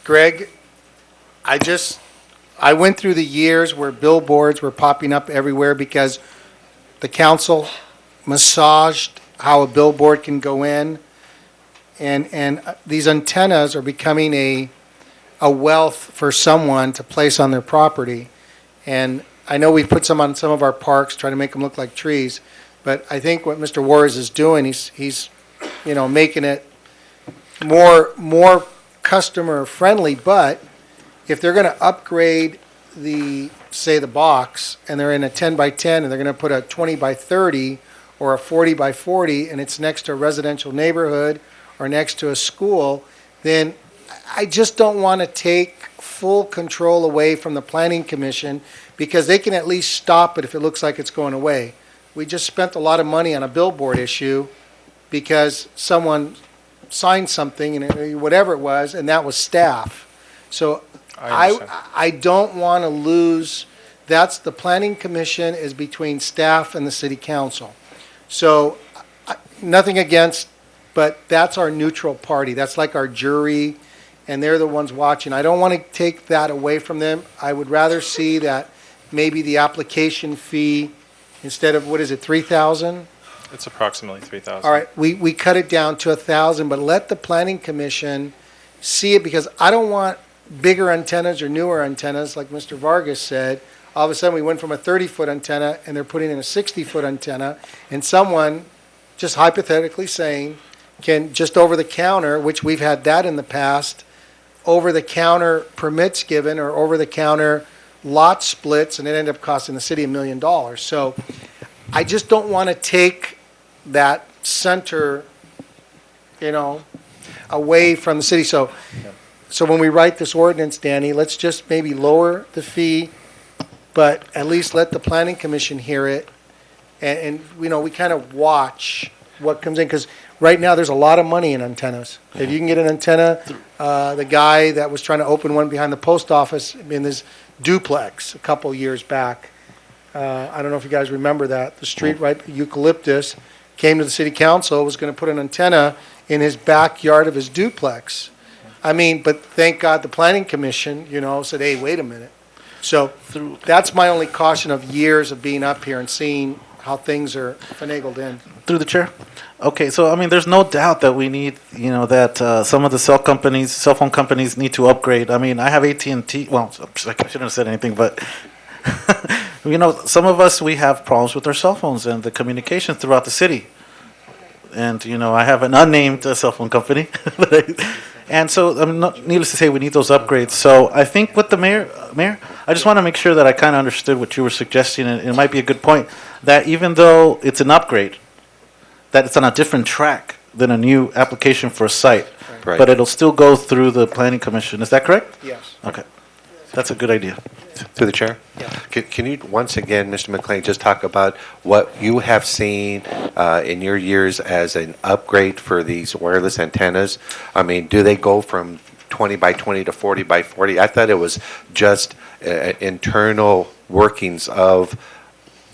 Greg, I went through the years where billboards were popping up everywhere because the council massaged how a billboard can go in. And these antennas are becoming a wealth for someone to place on their property. And I know we've put some on some of our parks, trying to make them look like trees. But I think what Mr. Juarez is doing, he's making it more customer friendly. But if they're going to upgrade the box, and they're in a 10 by 10, and they're going to put a 20 by 30 or a 40 by 40, and it's next to a residential neighborhood or next to a school, then I just don't want to take full control away from the Planning Commission, because they can at least stop it if it looks like it's going away. We just spent a lot of money on a billboard issue because someone signed something, and whatever it was, and that was staff. So I don't want to lose. That's the Planning Commission is between staff and the City Council. So nothing against, but that's our neutral party. That's like our jury, and they're the ones watching. I don't want to take that away from them. I would rather see that maybe the application fee, instead of, what is it, 3,000? It's approximately 3,000. All right, we cut it down to 1,000, but let the Planning Commission see it, because I don't want bigger antennas or newer antennas, like Mr. Vargas said. All of a sudden, we went from a 30-foot antenna, and they're putting in a 60-foot antenna, and someone, just hypothetically saying, can just over the counter, which we've had that in the past, over the counter permits given, or over the counter lot splits, and it ended up costing the city $1 million. So I just don't want to take that center, away from the city. So when we write this ordinance, Danny, let's just maybe lower the fee, but at least let the Planning Commission hear it, and we kind of watch what comes in, because right now there's a lot of money in antennas. If you can get an antenna, the guy that was trying to open one behind the post office in this duplex a couple years back, I don't know if you guys remember that, the street right, Eucalyptus, came to the City Council, was going to put an antenna in his backyard of his duplex. But thank God the Planning Commission, said, hey, wait a minute. So that's my only caution of years of being up here and seeing how things are finagled in. Through the chair. Okay, so there's no doubt that we need, that some of the cell phone companies need to upgrade. I have AT&T. Well, I shouldn't have said anything, but some of us, we have problems with our cell phones and the communication throughout the city. And I have an unnamed cell phone company, and so needless to say, we need those upgrades. So I think with the mayor, I just want to make sure that I kind of understood what you were suggesting, and it might be a good point that even though it's an upgrade, that it's on a different track than a new application for a site, Right. but it'll still go through the Planning Commission. Is that correct? Yes. Okay, that's a good idea. Through the chair? Yeah. Can you, once again, Mr. McLean, just talk about what you have seen in your years as an upgrade for these wireless antennas? Do they go from 20 by 20 to 40 by 40? I thought it was just internal workings of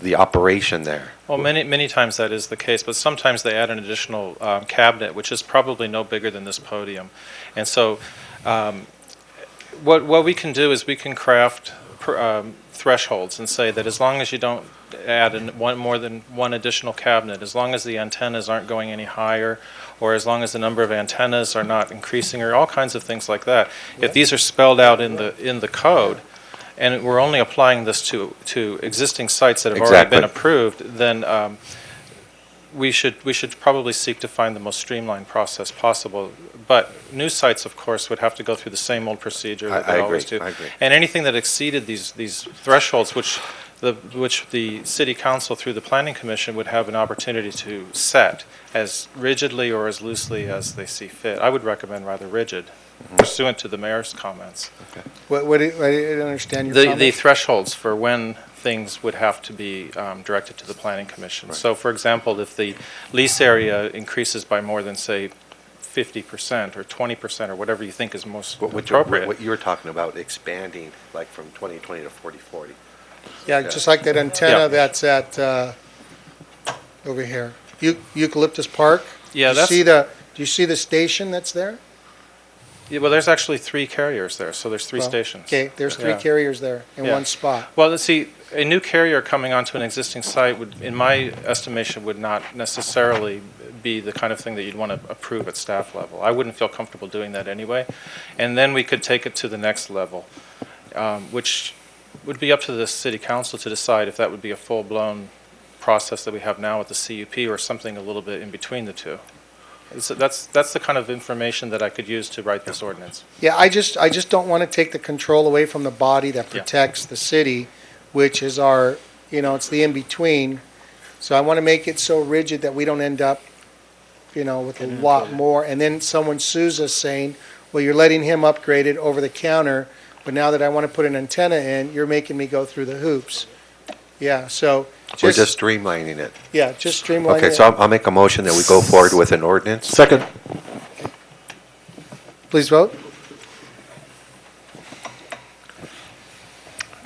the operation there. Well, many times that is the case, but sometimes they add an additional cabinet, which is probably no bigger than this podium. And so what we can do is we can craft thresholds and say that as long as you don't add more than one additional cabinet, as long as the antennas aren't going any higher, or as long as the number of antennas are not increasing, or all kinds of things like that. If these are spelled out in the code, and we're only applying this to existing sites that have already been approved, then we should probably seek to find the most streamlined process possible. But new sites, of course, would have to go through the same old procedure that they always do. I agree. And anything that exceeded these thresholds, which the City Council through the Planning Commission would have an opportunity to set as rigidly or as loosely as they see fit. I would recommend rather rigid, pursuant to the mayor's comments. I didn't understand your The comment. thresholds for when things would have to be directed to the Planning Commission. Right. So, for example, if the lease area increases by more than, say, 50% or 20% or whatever you think is most appropriate. What you were talking about, expanding like from 2020 to 4040. Yeah, just like that antenna Yeah. that's at, over here, Eucalyptus Park. Yeah, Do you see the station that's there? Yeah, well, there's actually 3 carriers there, so there's 3 Well, stations. Okay, there's 3 Yeah. carriers there in Yeah. one spot. Well, let's see, a new carrier coming onto an existing site would, in my estimation, would not necessarily be the kind of thing that you'd want to approve at staff level. I wouldn't feel comfortable doing that anyway. And then we could take it to the next level, which would be up to the city council to decide if that would be a full-blown process that we have now with the CUP or something a little bit in between the two. So that's the kind of information that I could use to write this ordinance. Yeah, I just don't want to take the control away from the body that Yeah. protects the city, which is our, it's the in-between. So I want to make it so rigid that we don't end up, with a lot more. And then someone sues us saying, well, you're letting him upgrade it over the counter, but now that I want to put an antenna in, you're making me go through the hoops. Yeah, so We're just streamlining it. yeah, just streamline Okay, it. so I'll make a motion that we go forward with an ordinance. Second. Please vote.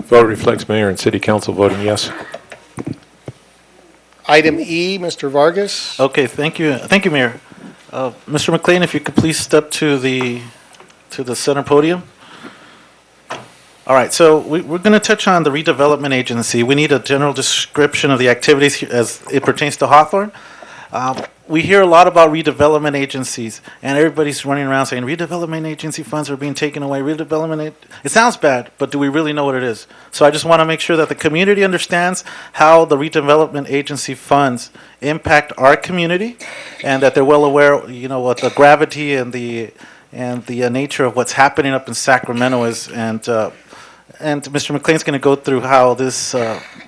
Vote reflects mayor and city council voting yes. Item E, Mr. Vargas. Okay, thank you, Mayor. Mr. McLean, if you could please step to the center podium. All right, so we're going to touch on the redevelopment agency. We need a general description of the activities as it pertains to Hawthorne. We hear a lot about redevelopment agencies, and everybody's running around saying redevelopment agency funds are being taken away. It sounds bad, but do we really know what it is? So I just want to make sure that the community understands how the redevelopment agency funds impact our community, and that they're well aware, what the gravity and the nature of what's happening up in Sacramento is, and Mr. McLean's going to go through how this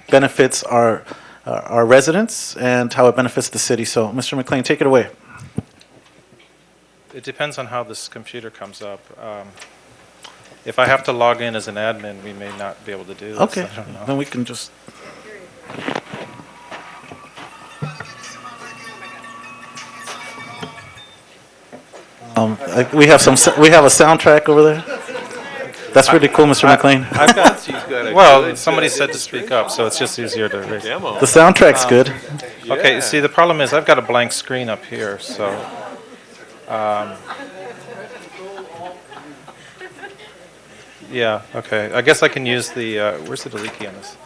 benefits our residents and how it benefits the city. So, Mr. McLean, take it away. It depends on how this computer comes up. If I have to log in as an admin, we may not be able to do this. Okay, I don't know. then we can just. We have a soundtrack over there. That's really cool, Mr. McLean. I've got, well, somebody said to speak up, so it's just easier to raise. The soundtrack's good. Okay, see, the problem is I've got a blank screen up here, so. Yeah, okay. I guess I can use the, where's the delete key on this?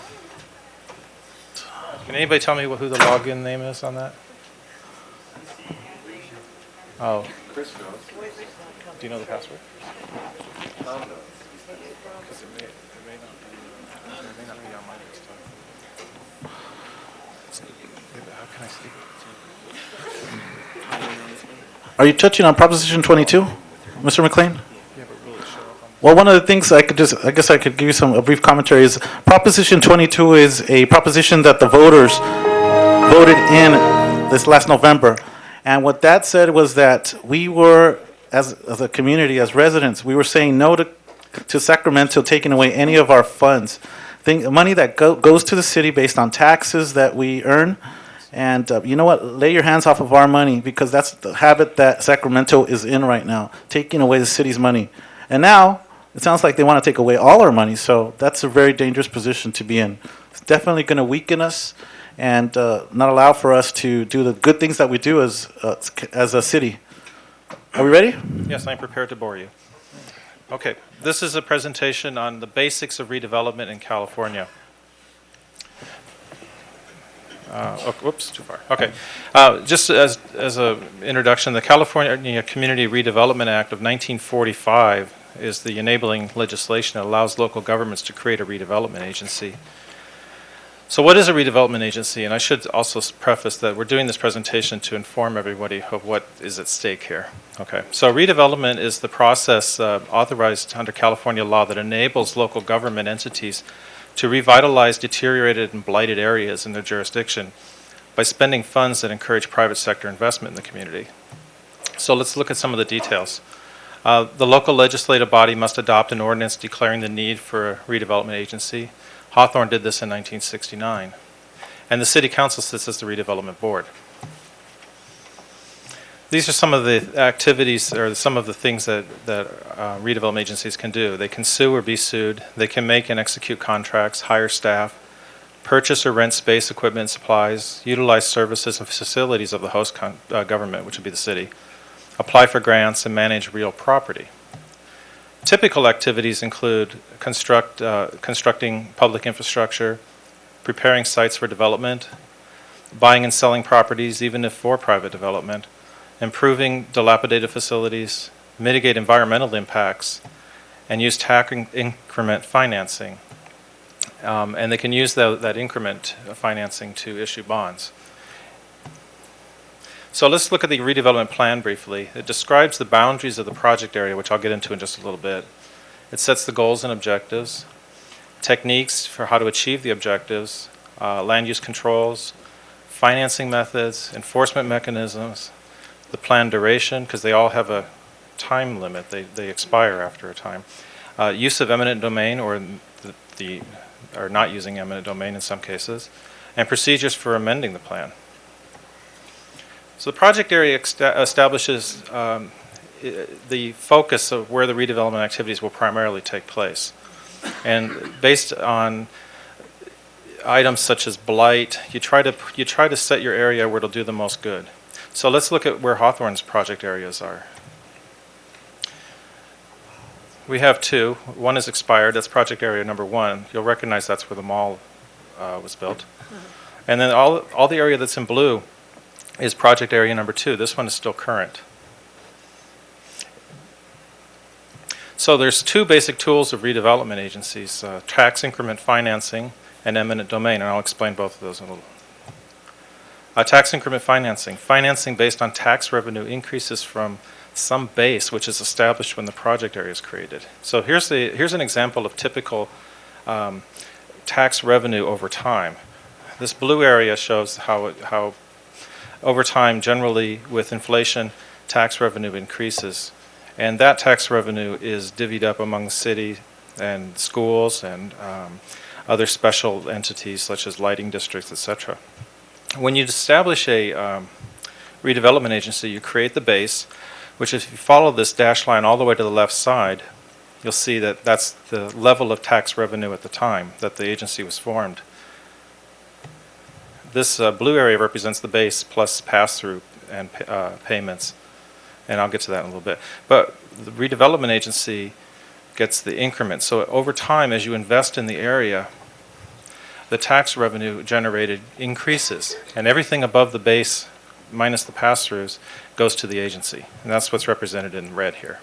Can anybody tell me who the login name is on that? Oh. Chris knows. Do you know the password? Because it may not be on my desktop. How can I see it? Are you touching on Proposition 22, Mr. McLean? Well, one of the things I guess I could give you a brief commentary is Proposition 22 is a proposition that the voters voted in this last November. And what that said was that we were, as a community, as residents, we were saying no to Sacramento taking away any of our funds. Money that goes to the city based on taxes that we earn. And you know what? Lay your hands off of our money, because that's the habit that Sacramento is in right now, taking away the city's money. And now it sounds like they want to take away all our money, so that's a very dangerous position to be in. It's definitely going to weaken us and not allow for us to do the good things that we do as a city. Are we ready? Yes, I'm prepared to bore you. Okay, this is a presentation on the basics of redevelopment in California. Whoops, too far. Okay, just as an introduction, the California Community Redevelopment Act of 1945 is the enabling legislation that allows local governments to create a redevelopment agency. So what is a redevelopment agency? And I should also preface that we're doing this presentation to inform everybody of what is at stake here. Okay, so redevelopment is the process authorized under California law that enables local government entities to revitalize deteriorated and blighted areas in their jurisdiction by spending funds that encourage private sector investment in the community. So let's look at some of the details. The local legislative body must adopt an ordinance declaring the need for a redevelopment agency. Hawthorne did this in 1969. And the city council sits as the redevelopment board. These are some of the activities or some of the things that redevelopment agencies can do. They can sue or be sued. They can make and execute contracts, hire staff, purchase or rent space, equipment, and supplies, utilize services and facilities of the host government, which would be the city, apply for grants, and manage real property. Typical activities include constructing public infrastructure, preparing sites for development, buying and selling properties, even if for private development, improving dilapidated facilities, mitigate environmental impacts, and use tax increment financing. And they can use that increment financing to issue bonds. So let's look at the redevelopment plan briefly. It describes the boundaries of the project area, which I'll get into in just a little bit. It sets the goals and objectives, techniques for how to achieve the objectives, land use controls, financing methods, enforcement mechanisms, the plan duration, because they all have a time limit. They expire after a time. Use of eminent domain, or or not using eminent domain in some cases, and procedures for amending the plan. So the project area establishes the focus of where the redevelopment activities will primarily take place. And based on items such as blight, you try to set your area where it'll do the most good. So let's look at where Hawthorne's project areas are. We have two. One is expired. That's project area number 1. You'll recognize that's where the mall was built. And then all the area that's in blue is project area number 2. This one is still current. So there's two basic tools of redevelopment agencies, tax increment financing and eminent domain, and I'll explain both of those in a little. Tax increment financing. Financing based on tax revenue increases from some base which is established when the project area is created. So here's an example of typical tax revenue over time. This blue area shows how over time, generally with inflation, tax revenue increases. And that tax revenue is divvied up among the city and schools and other special entities such as lighting districts, etc. When you establish a redevelopment agency, you create the base, which if you follow this dashed line all the way to the left side, you'll see that that's the level of tax revenue at the time that the agency was formed. This blue area represents the base plus pass-through and payments, and I'll get to that in a little bit. But the redevelopment agency gets the increment. So over time, as you invest in the area, the tax revenue generated increases, and everything above the base minus the pass-throughs goes to the agency, and that's what's represented in red here.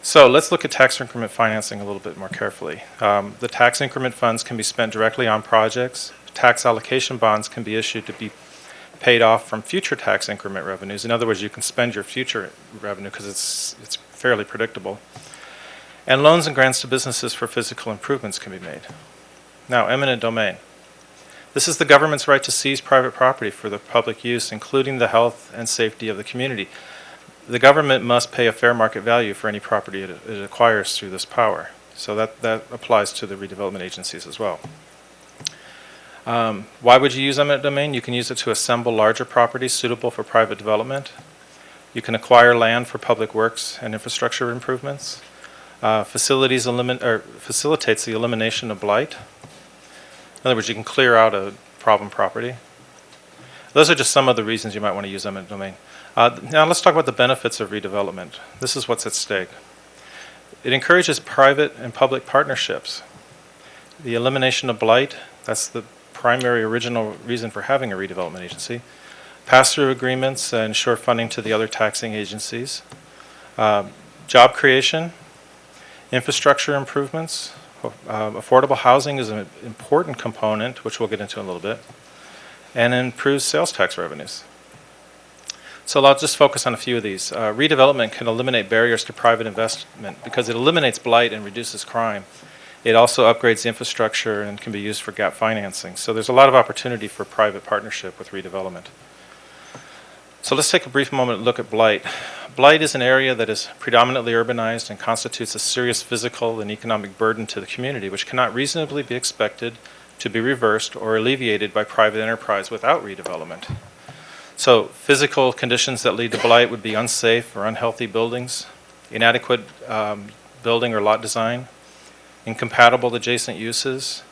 So let's look at tax increment financing a little bit more carefully. The tax increment funds can be spent directly on projects. Tax allocation bonds can be issued to be paid off from future tax increment revenues. In other words, you can spend your future revenue because it's fairly predictable. And loans and grants to businesses for physical improvements can be made. Now, eminent domain. This is the government's right to seize private property for the public use, including the health and safety of the community. The government must pay a fair market value for any property it acquires through this power. So that applies to the redevelopment agencies as well. Why would you use eminent domain? You can use it to assemble larger properties suitable for private development. You can acquire land for public works and infrastructure improvements. Facilitates the elimination of blight. In other words, you can clear out a problem property. Those are just some of the reasons you might want to use eminent domain. Now let's talk about the benefits of redevelopment. This is what's at stake. It encourages private and public partnerships. The elimination of blight, that's the primary original reason for having a redevelopment agency. Pass-through agreements ensure funding to the other taxing agencies. Job creation, infrastructure improvements. Affordable housing is an important component, which we'll get into in a little bit, and improves sales tax revenues. So I'll just focus on a few of these. Redevelopment can eliminate barriers to private investment because it eliminates blight and reduces crime. It also upgrades the infrastructure and can be used for gap financing. So there's a lot of opportunity for private partnership with redevelopment. So let's take a brief moment and look at blight. Blight is an area that is predominantly urbanized and constitutes a serious physical and economic burden to the community, which cannot reasonably be expected to be reversed or alleviated by private enterprise without redevelopment. So physical conditions that lead to blight would be unsafe or unhealthy buildings, inadequate building or lot design, incompatible adjacent uses,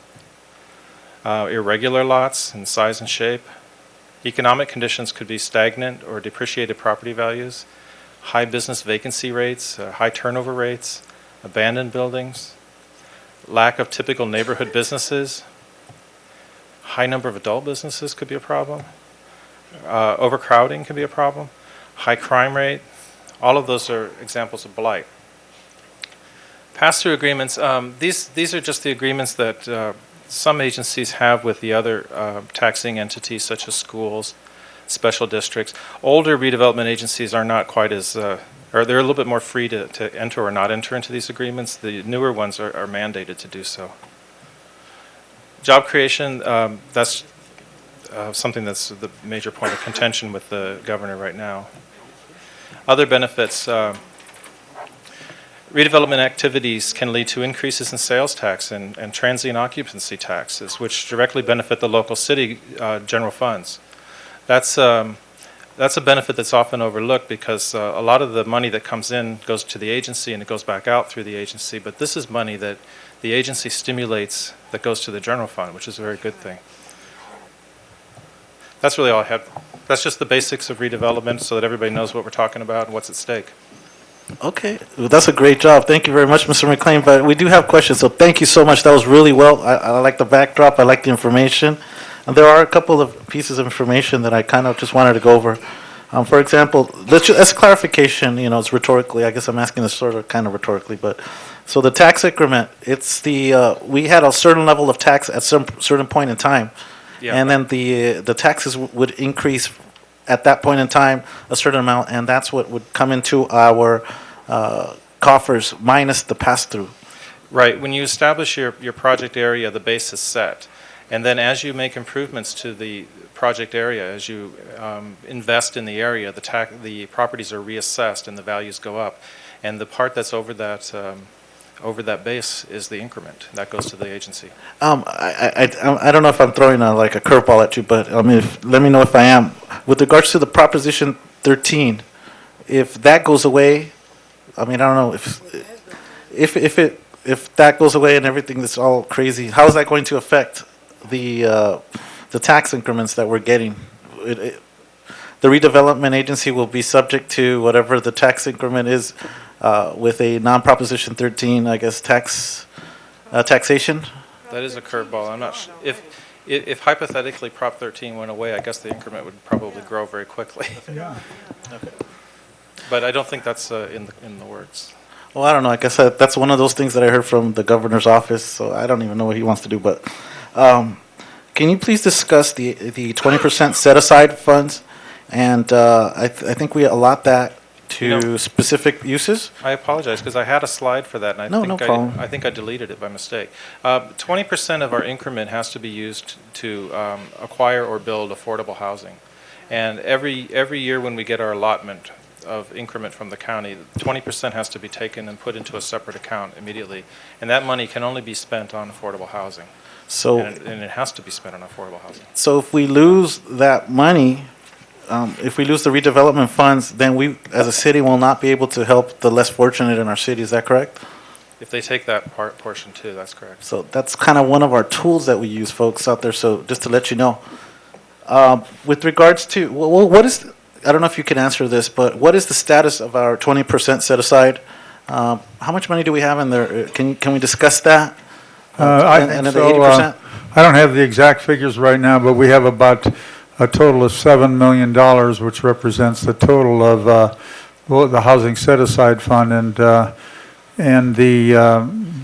irregular lots in size and shape. Economic conditions could be stagnant or depreciated property values, high business vacancy rates, high turnover rates, abandoned buildings, lack of typical neighborhood businesses, high number of adult businesses could be a problem, overcrowding can be a problem, high crime rate. All of those are examples of blight. Pass-through agreements, these are just the agreements that some agencies have with the other taxing entities such as schools, special districts. Older redevelopment agencies are not quite as, or they're a little bit more free to enter or not enter into these agreements. The newer ones are mandated to do so. Job creation, that's something that's the major point of contention with the governor right now. Other benefits, redevelopment activities can lead to increases in sales tax and transient occupancy taxes, which directly benefit the local city general funds. That's a benefit that's often overlooked because a lot of the money that comes in goes to the agency and it goes back out through the agency, but this is money that the agency stimulates that goes to the general fund, which is a very good thing. That's really all I had. That's just the basics of redevelopment so that everybody knows what we're talking about and what's at stake. Okay, well, that's a great job. Thank you very much, Mr. McLean. But we do have questions, so thank you so much. That was really well. I like the backdrop. I like the information. And there are a couple of pieces of information that I kind of just wanted to go over. For example, as clarification, it's rhetorically. I guess I'm asking this sort of kind of rhetorically, but so the tax increment, it's we had a certain level of tax at some certain point in time, Yeah. and then the taxes would increase at that point in time a certain amount, and that's what would come into our coffers minus the pass-through. Right. When you establish your project area, the base is set. And then as you make improvements to the project area, as you invest in the area, the properties are reassessed and the values go up. And the part that's over that base is the increment. That goes to the agency. I don't know if I'm throwing like a curveball at you, but let me know if I am. With regards to the Proposition 13, if that goes away, I don't know if that goes away and everything that's all crazy, how is that going to affect the tax increments that we're getting? The redevelopment agency will be subject to whatever the tax increment is with a non-Proposition 13, I guess, taxation. That is a curveball. I'm not sure. If hypothetically Prop 13 went away, I guess the increment would probably grow very quickly. Yeah. But I don't think that's in the works. Well, I don't know. I guess that's one of those things that I heard from the governor's office, so I don't even know what he wants to do. But can you please discuss the 20% set-aside funds? And I think we allot that to specific uses. I apologize because I had a slide for that, and No problem. I think I deleted it by mistake. 20% of our increment has to be used to acquire or build affordable housing, and every year when we get our allotment of increment from the county, 20% has to be taken and put into a separate account immediately, and that money can only be spent on affordable housing. So, And it has to be spent on affordable housing. so if we lose that money, if we lose the redevelopment funds, then we, as a city, will not be able to help the less fortunate in our city. Is that correct? If they take that portion too, that's correct. So that's kind of one of our tools that we use, folks out there. So just to let you know, with regards to what is, I don't know if you can answer this, but what is the status of our 20% set aside? How much money do we have in there? Can we discuss that? I And think the so. 80%? I don't have the exact figures right now, but we have about a total of $7 million, which represents the total of the housing set-aside fund and the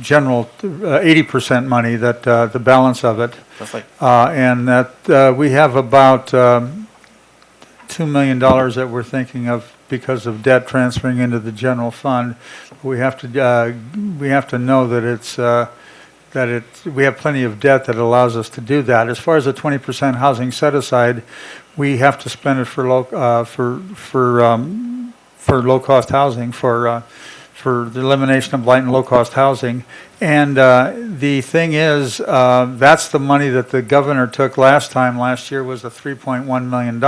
general 80% money, that the balance of it. That's like, And that we have about $2 million that we're thinking of because of debt transferring into the general fund. We have to know that we have plenty of debt that allows us to do that. As far as the 20% housing set aside, we have to spend it for low cost housing, for the elimination of blight and low cost housing. And the thing is, that's the money that the governor took last year was the $3.1 million.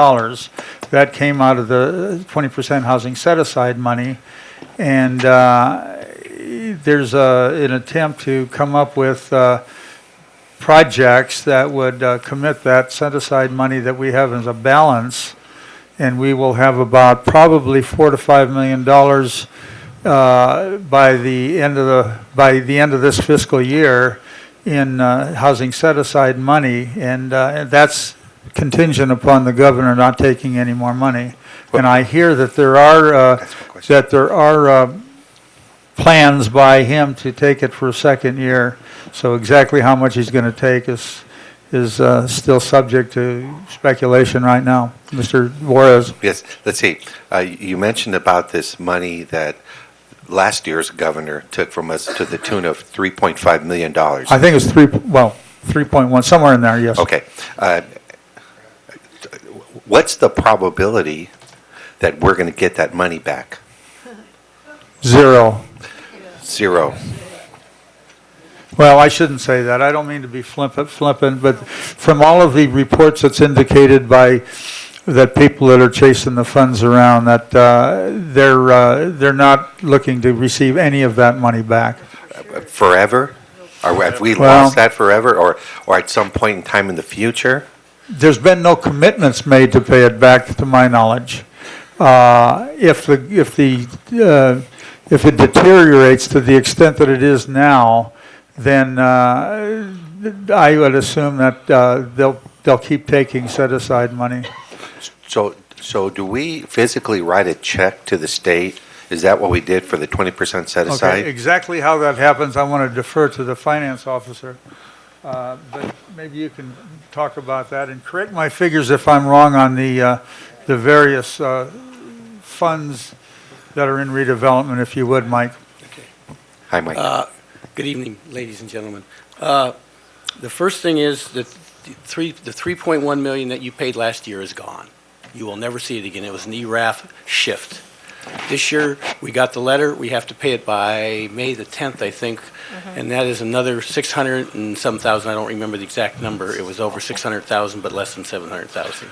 That came out of the 20% housing set aside money. And there's an attempt to come up with projects that would commit that set-aside money that we have as a balance and we will have about probably $4 to $5 million by the end of this fiscal year in housing set-aside money, and that's contingent upon the governor not taking any more money. And I hear that there are plans by him to take it for a second year. So exactly how much he's going to take is still subject to speculation right now. Mr. Juarez. Yes, let's see. You mentioned about this money that last year's governor took from us to the tune of $3.5 million. I think it's 3.1, somewhere in there, yes. Okay. What's the probability that we're going to get that money back? 0. 0. Well, I shouldn't say that. I don't mean to be flippant, but from all of the reports that's indicated by that people that are chasing the funds around, that they're not looking to receive any of that money back. Forever? Or have we Well- lost that forever, or at some point in time in the future? There's been no commitments made to pay it back, to my knowledge. If it deteriorates to the extent that it is now, then I would assume that they'll keep taking set-aside money. So do we physically write a check to the state? Is that what we did for the 20% set Okay, aside? exactly how that happens, I want to defer to the finance officer. But maybe you can talk about that and correct my figures if I'm wrong on the various funds that are in redevelopment, if you would, Mike. Hi, Mike. Good evening, ladies and gentlemen. The first thing is that the 3.1 million that you paid last year is gone. You will never see it again. It was an ERAF shift. This year, we got the letter. We have to pay it by May the 10th, I think, and that is another 600 and some thousand. I don't remember the exact number. It was over 600,000, but less than 700,000.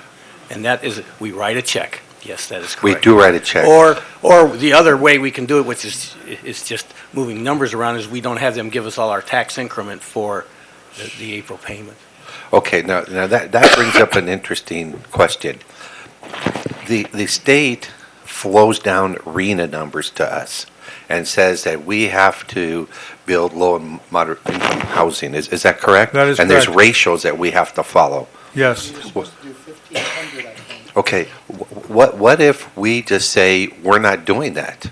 And that is, we write a check. Yes, that is We correct. do write a check. Or the other way we can do it, which is just moving numbers around, is we don't have them give us all our tax increment for the April payment. Okay, now that brings up an interesting question. The state flows down RENA numbers to us and says that we have to build low and moderate income housing. Is that correct? That is And there's correct. ratios that we have to follow. Yes. Okay, what if we just say we're not doing that?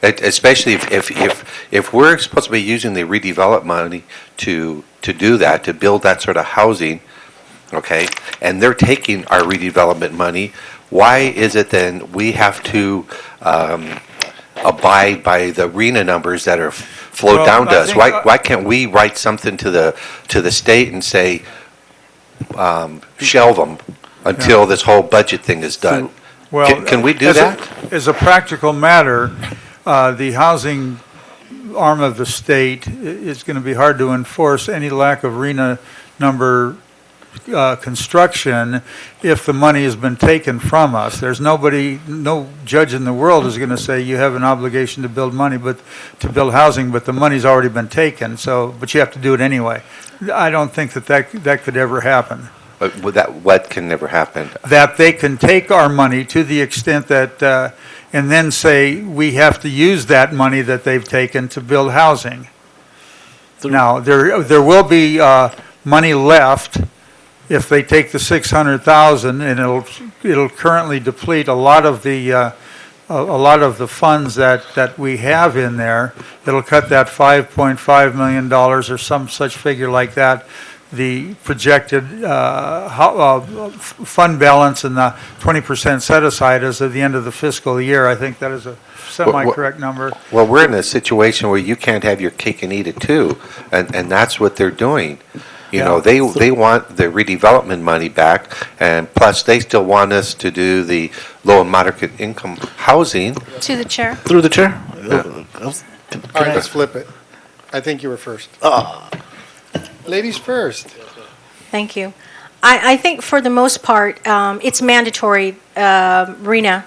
Especially if we're supposed to be using the redevelop money to do that, to build that sort of housing, okay, and they're taking our redevelopment money, why is it then we have to abide by the RENA numbers that are flowed Well, down to I us? think- Why can't we write something to the state and say, shelve them until this whole budget thing is done? Well, Can we do as a- that? As a practical matter, the housing arm of the state, it's going to be hard to enforce any lack of RENA number construction if the money has been taken from us. There's no judge in the world is going to say you have an obligation to build housing, but the money's already been taken, but you have to do it anyway. I don't think that could ever happen. What can never happen? That they can take our money to the extent that, and then say, we have to use that money that they've taken to build housing. Now, there will be money left if they take the 600,000, and it'll currently deplete a lot of the funds that we have in there. It'll cut that $5.5 million or some such figure like that, the projected fund balance and the 20% set aside as of the end of the fiscal year. I think that is a semi-correct number. Well, we're in a situation where you can't have your cake and eat it too, and that's what they're doing. You know, they want the redevelopment money back, and plus they still want us to do the low and moderate income housing. To the chair. Through the chair? All right, let's flip it. I think you were first. Ladies first. Thank you. I think for the most part, it's mandatory RENA,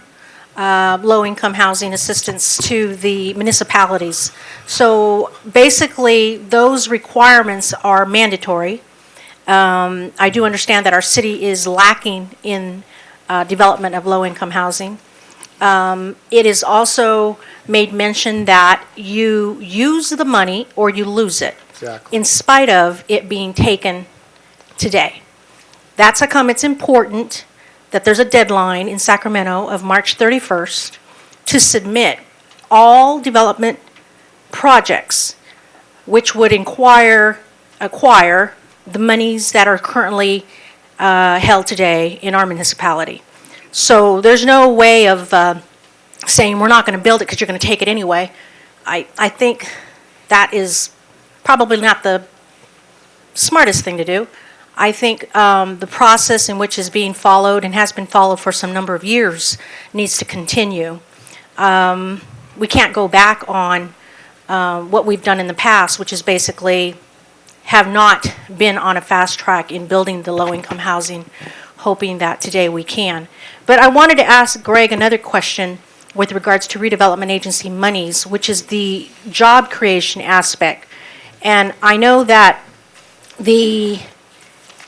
low-income housing assistance to the municipalities. So basically, those requirements are mandatory. I do understand that our city is lacking in development of low-income housing. It is also made mention that you use the money or you lose it, Exactly. in spite of it being taken today. That's how come it's important that there's a deadline in Sacramento of March 31st to submit all development projects which would acquire the monies that are currently held today in our municipality. So there's no way of saying we're not going to build it because you're going to take it anyway. I think that is probably not the smartest thing to do. I think the process in which is being followed and has been followed for some number of years needs to continue. We can't go back on what we've done in the past, which is basically have not been on a fast track in building the low-income housing, hoping that today we can. But I wanted to ask Greg another question with regards to redevelopment agency monies, which is the job creation aspect. And I know that the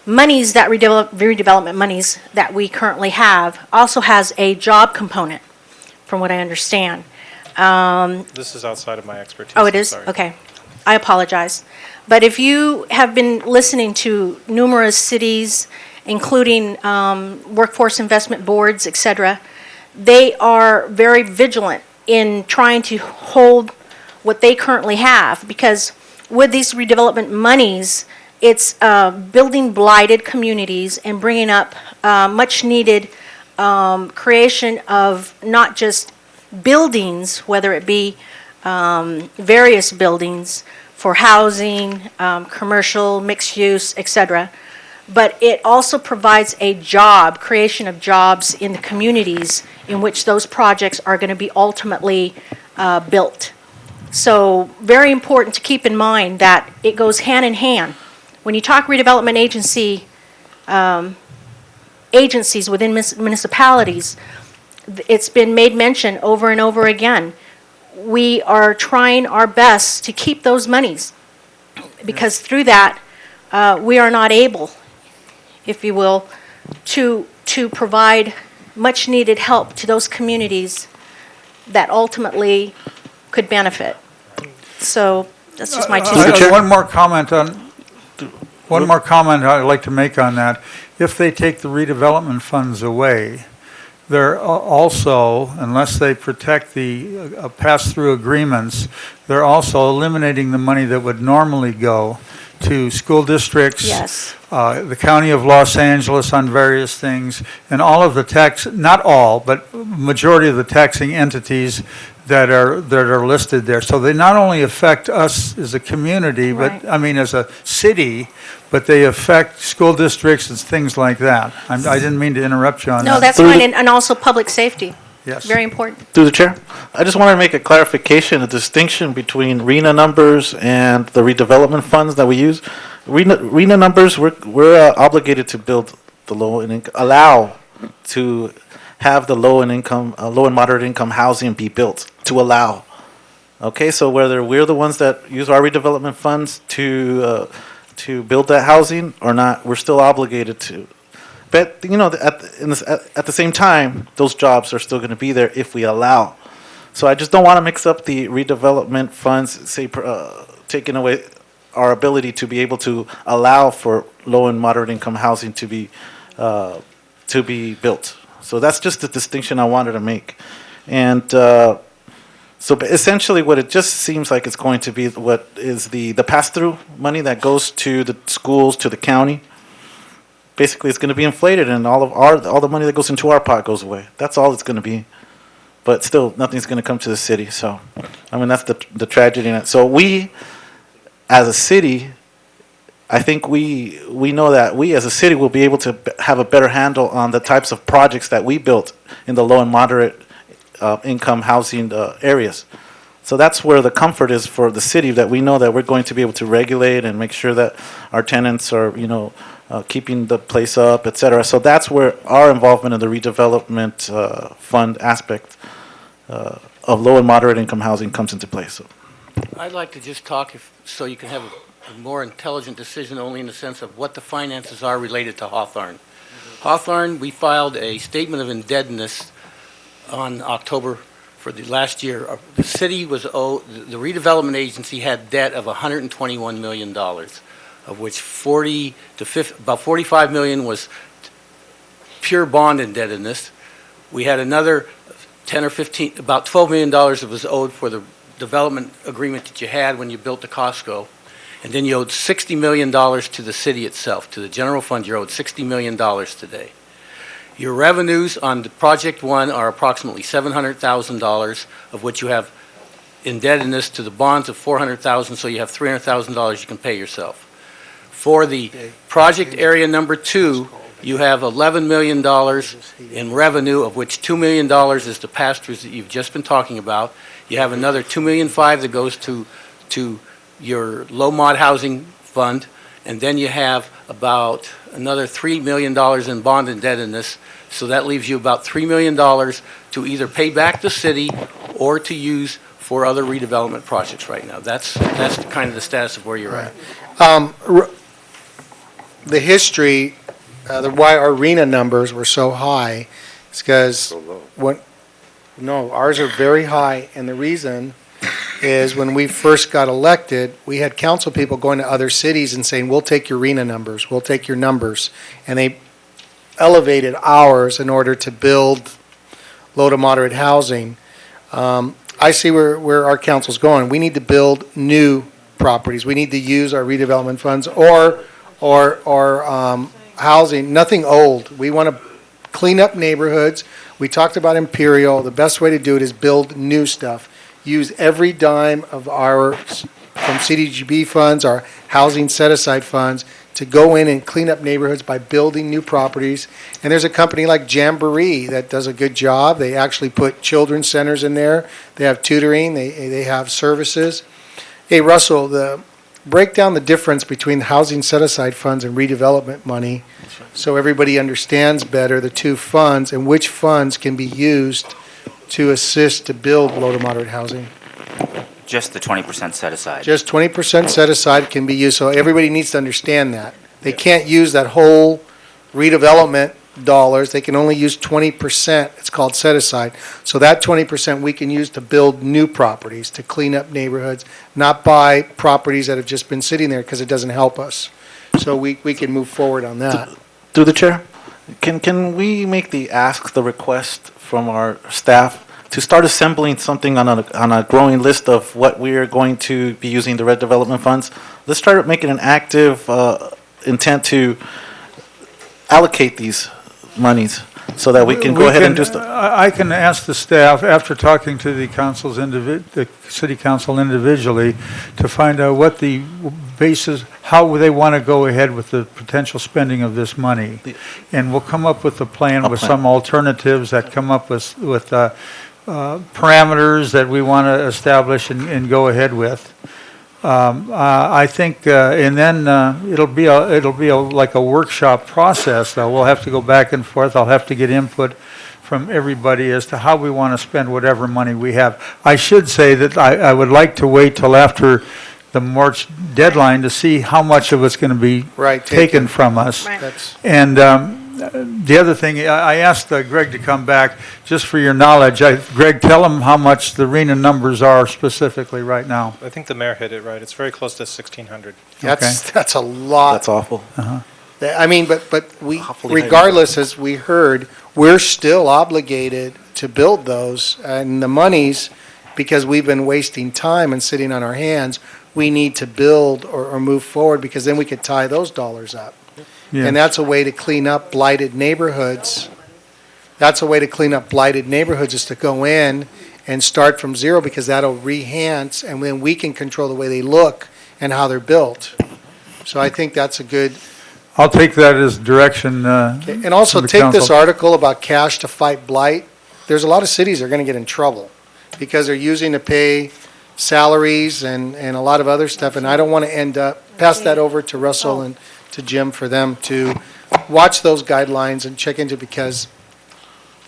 monies that redevelopment monies that we currently have also has a job component, from what I understand. This is outside of my expertise. Oh, it I'm is? sorry. Okay. I apologize. But if you have been listening to numerous cities, including workforce investment boards, et cetera, they are very vigilant in trying to hold what they currently have, because with these redevelopment monies, it's building blighted communities and bringing up much-needed creation of not just buildings, whether it be various buildings for housing, commercial, mixed use, et cetera, but it also provides a job, creation of jobs in the communities in which those projects are going to be ultimately built. So very important to keep in mind that it goes hand in hand. When you talk redevelopment agencies within municipalities, it's been made mention over and over again. We are trying our best to keep those monies, because through that, we are not able, if you will, to provide much-needed help to those communities that ultimately could benefit. So that's just my two cents. One more comment I'd like to make on that. If they take the redevelopment funds away, they're also, unless they protect the pass-through agreements, they're also eliminating the money that would normally go to school districts, Yes. The County of Los Angeles on various things, and all of the tax, not all, but majority of the taxing entities that are listed there. So they not only affect us as a community, Right. but, I mean, as a city, but they affect school districts and things like that. I didn't mean to interrupt you on that. No, that's fine, and also public safety. Yes. Very important. Through the chair, I just want to make a clarification, a distinction between RENA numbers and the redevelopment funds that we use. RENA numbers, we're obligated to build the low and allow to have the low and moderate income housing be built, to allow. Okay, so whether we're the ones that use our redevelopment funds to build that housing or not, we're still obligated to. But, you know, at the same time, those jobs are still going to be there if we allow. So I just don't want to mix up the redevelopment funds, say, taking away our ability to be able to allow for low and moderate income housing to be built. So that's just the distinction I wanted to make. And so essentially what it just seems like it's going to be what is the pass-through money that goes to the schools, to the county. Basically, it's going to be inflated, and all the money that goes into our pot goes away. That's all it's going to be. But still, nothing's going to come to the city. So, I mean, that's the tragedy in it. So we, as a city, I think we know that we as a city will be able to have a better handle on the types of projects that we built in the low and moderate income housing areas. So that's where the comfort is for the city, that we know that we're going to be able to regulate and make sure that our tenants are, keeping the place up, et cetera. So that's where our involvement in the redevelopment fund aspect of low and moderate income housing comes into place. So. I'd like to just talk so you can have a more intelligent decision, only in the sense of what the finances are related to Hawthorne. Hawthorne, we filed a statement of indebtedness on October for the last year. The city was owed, the redevelopment agency had debt of $121 million, of which about $45 million was pure bond indebtedness. We had another 10 or 15, about $12 million that was owed for the development agreement that you had when you built the Costco. And then you owed $60 million to the city itself, to the general fund. You're owed $60 million today. Your revenues on the Project One are approximately $700,000, of which you have indebtedness to the bonds of $400,000, so you have $300,000 you can pay yourself. For the project area number 2, you have $11 million in revenue, of which $2 million is the pass-throughs that you've just been talking about. You have another $2.5 million that goes to your low-mod housing fund, and then you have about another $3 million in bond indebtedness, so that leaves you about $3 million to either pay back the city or to use for other redevelopment projects right now. That's kind of the status of where you're at. The history, why our RENA numbers were so high is because no, ours are very high, and the reason is when we first got elected, we had council people going to other cities and saying, we'll take your RENA numbers, we'll take your numbers. And they elevated ours in order to build low to moderate housing. I see where our council's going. We need to build new properties. We need to use our redevelopment funds or housing, nothing old. We want to clean up neighborhoods. We talked about Imperial. The best way to do it is build new stuff. Use every dime of our, from CDGB funds, our housing set-aside funds, to go in and clean up neighborhoods by building new properties. And there's a company like Jamboree that does a good job. They actually put children's centers in there. They have tutoring. They have services. Hey, Russell, break down the difference between housing set-aside funds and redevelopment money so everybody understands better the two funds and which funds can be used to assist to build low to moderate housing. Just the 20% set aside. Just 20% set aside can be used, so everybody needs to understand that. They can't use that whole redevelopment dollars, they can only use 20%, it's called set aside. So that 20% we can use to build new properties, to clean up neighborhoods, not buy properties that have just been sitting there because it doesn't help us. So we can move forward on that. Through the chair, can we make the request from our staff to start assembling something on a growing list of what we are going to be using the red development funds? Let's start making an active intent to allocate these monies so that we can go ahead and do stuff. I can ask the staff, after talking to the city council individually, to find out what the basis, how they want to go ahead with the potential spending of this money. And we'll come up with a plan with some alternatives that come up with parameters that we want to establish and go ahead with. I think, and then it'll be like a workshop process. Though we'll have to go back and forth. I'll have to get input from everybody as to how we want to spend whatever money we have. I should say that I would like to wait till after the March deadline to see how much of it's going to be taken from us. Right. And the other thing, I asked Greg to come back, just for your knowledge. Greg, tell him how much the RENA numbers are specifically right now. I think the mayor hit it right. It's very close to 1,600. That's a lot. That's awful. I mean, but we, Hopefully regardless, as we heard, we're still obligated to build those, and the monies, because we've been wasting time and sitting on our hands, we need to build or move forward, because then we could tie those dollars up. Yeah. And that's a way to clean up blighted neighborhoods. That's a way to clean up blighted neighborhoods, is to go in and start from zero, because that'll rehance, and then we can control the way they look and how they're built. So I think that's a good. I'll take that as direction. And also from the take this council. article about cash to fight blight. There's a lot of cities that are going to get in trouble because they're using to pay salaries and a lot of other stuff. And I don't want to end up, pass that over to Russell and to Jim for them to watch those guidelines and check into, because,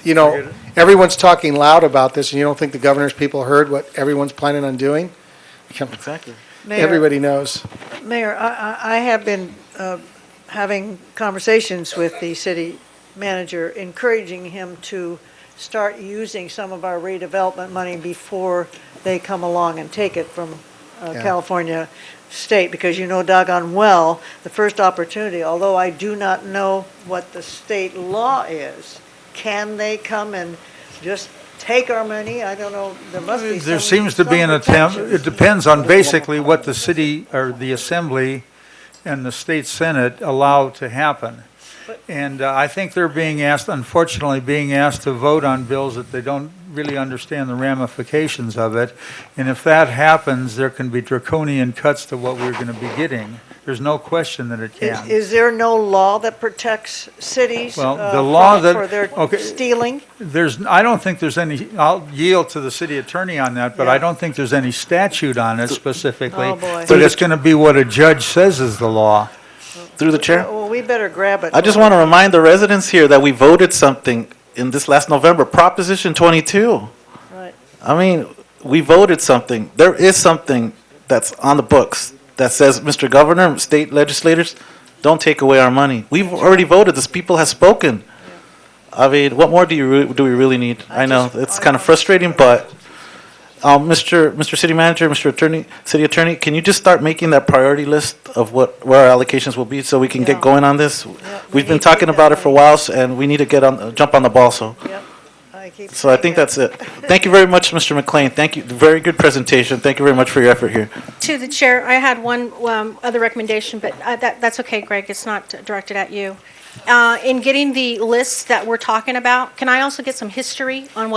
you know, everyone's talking loud about this, and you don't think the governor's people heard what everyone's planning on doing? Exactly. Mayor, Everybody knows. Mayor, I have been having conversations with the city manager, encouraging him to start using some of our redevelopment money before they come along and take it from Yeah. California State, because you know doggone well, the first opportunity, although I do not know what the state law is, can they come and just take our money? I don't know, there must be There some seems to be an attempt, protections. it depends on basically what the city, or the assembly and the state senate allow to happen. And I think they're being asked, unfortunately, being asked to vote on bills that they don't really understand the ramifications of it. And if that happens, there can be draconian cuts to what we're going to be getting. There's no question that it can. Is there no law that protects cities Well, the law that- for their okay. stealing? I don't think there's any, I'll yield to the city attorney on that, but Yeah. I don't think there's any statute on it specifically. Oh, boy. But it's going to be what a judge says is the law. Through the chair. Well, we better grab it. I just want to remind the residents here that we voted something in this last November, Proposition 22. Right. I mean, we voted something. There is something that's on the books that says, Mr. Governor, state legislators, don't take away our money. We've already voted. This people have spoken. I mean, what more do we really need? I know, it's kind of frustrating, but, Mr. City Manager, Mr. Attorney, City Attorney, can you just start making that priority list of where our allocations will be so we can Yeah. get going on this? we We've been need to talking get about that it for a while, and we need to jump on the ball, so. Yep. keep So I saying think that. that's it. Thank you very much, Mr. McLean. Thank you. Very good presentation. Thank you very much for your effort here. To the chair, I had one other recommendation, but that's okay, Greg, it's not directed at you. In getting the lists that we're talking about, can I also get some history on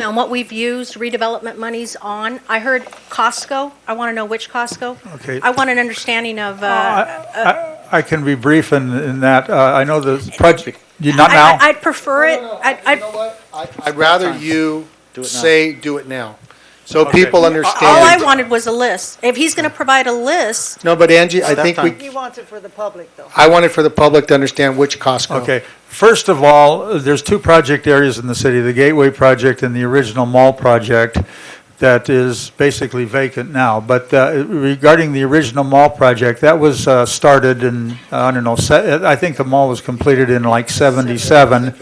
on what we've used redevelopment monies on? I heard Costco. I want to know which Costco. Okay. I want an understanding of, I can be brief in that. I know the project, not now? I'd prefer it. You know what? I'd rather you Do it now. say, do it now, so Okay. people All I understand. wanted was a list. If he's going to provide a list, No, but Angie, I Staff think time. He wants it for the public, though. I wanted for the public to understand which Costco. Okay, first of all, there's two project areas in the city, the Gateway project and the original mall project that is basically vacant now. But regarding the original mall project, that was started in, I don't know, I think the mall was completed in like 77.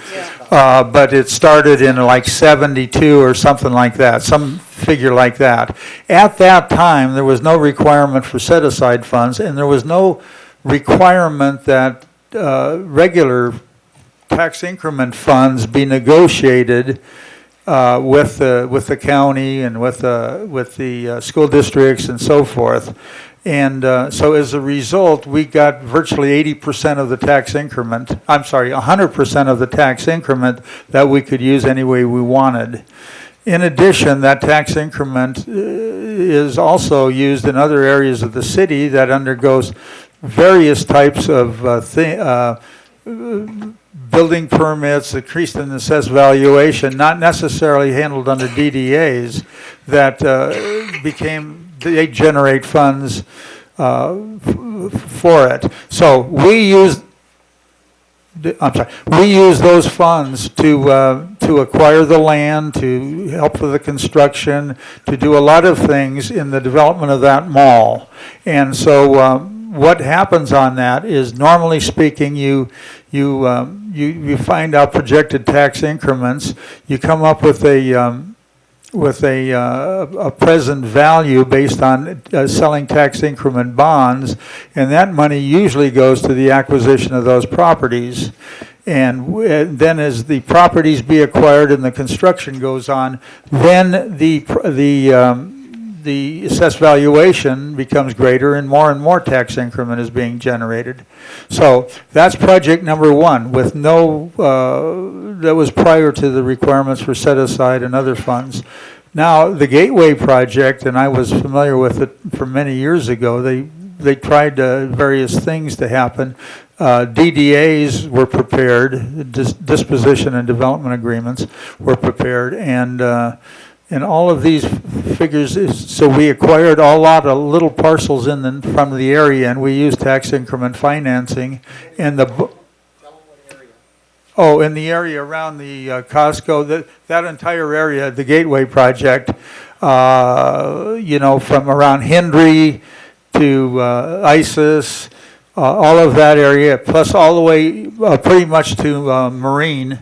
But it started in like 72 or something like that, some figure like that. At that time, there was no requirement for set-aside funds, and there was no requirement that regular tax increment funds be negotiated with the county and with the school districts and so forth. And so as a result, we got virtually 80% of the tax increment, 100% of the tax increment that we could use any way we wanted. In addition, that tax increment is also used in other areas of the city that undergoes various types of building permits, increased in assessed valuation, not necessarily handled under DDAs, that they generate funds for it. So we use those funds to acquire the land, to help with the construction, to do a lot of things in the development of that mall. And so what happens on that is, normally speaking, you find out projected tax increments. You come up with a present value based on selling tax increment bonds, and that money usually goes to the acquisition of those properties. And then as the properties be acquired and the construction goes on, then the assessed valuation becomes greater and more tax increment is being generated. So that's project number one, with that was prior to the requirements for set aside and other funds. Now, the Gateway project, and I was familiar with it from many years ago, they tried various things to happen. DDAs were prepared, disposition and development agreements were prepared, and all of these figures, so we acquired a lot of little parcels from the area, and we used tax increment financing. And in the area around the Costco, that entire area, the Gateway project, from around Hendry to Isis, all of that area, plus all the way pretty much to Marine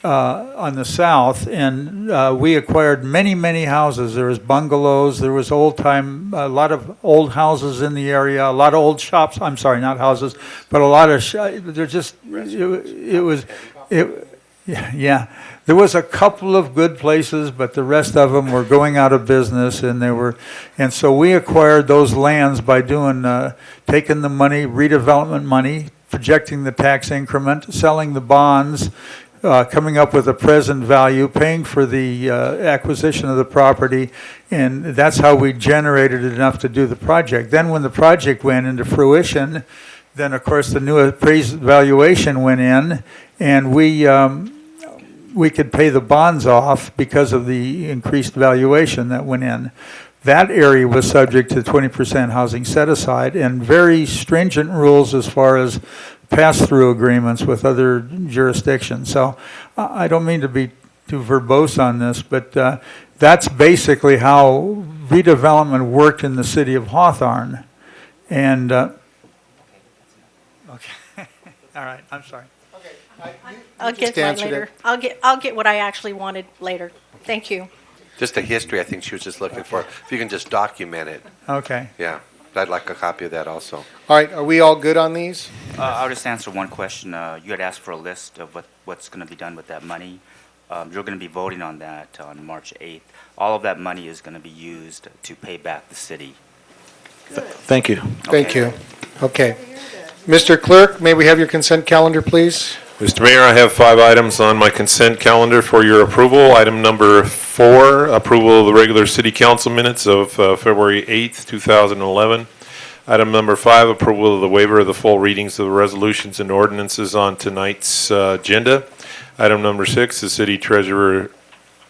on the south. And we acquired many, many houses. There was bungalows, there was a lot of old houses in the area, a lot of old shops. I'm sorry, not houses, but a lot of, yeah. There was a couple of good places, but the rest of them were going out of business, and so we acquired those lands by taking the money, redevelopment money, projecting the tax increment, selling the bonds, coming up with a present value, paying for the acquisition of the property, and that's how we generated enough to do the project. Then when the project went into fruition, then of course the new appraised valuation went in, and we could pay the bonds off because of the increased valuation that went in. That area was subject to 20% housing set aside and very stringent rules as far as pass-through agreements with other jurisdictions. So I don't mean to be too verbose on this, but that's basically how redevelopment worked in the city of Hawthorne. And, okay, all right, I'm sorry. I'll get mine later. I'll get what I actually wanted later. Thank you. Just a history, I think she was just looking for. If you can just document it, Okay. yeah. I'd like a copy of that also. All right, are we all good on these? I'll just answer one question. You had asked for a list of what's going to be done with that money. You're going to be voting on that on March 8th. All of that money is going to be used to pay back the city. Thank you. Thank you. Okay. Mr. Clerk, may we have your consent calendar, please? Mr. Mayor, I have 5 items on my consent calendar for your approval. Item number 4, approval of the regular city council minutes of February 8th, 2011. Item number 5, approval of the waiver of the full readings of the resolutions and ordinances on tonight's agenda. Item number 6, the city treasurer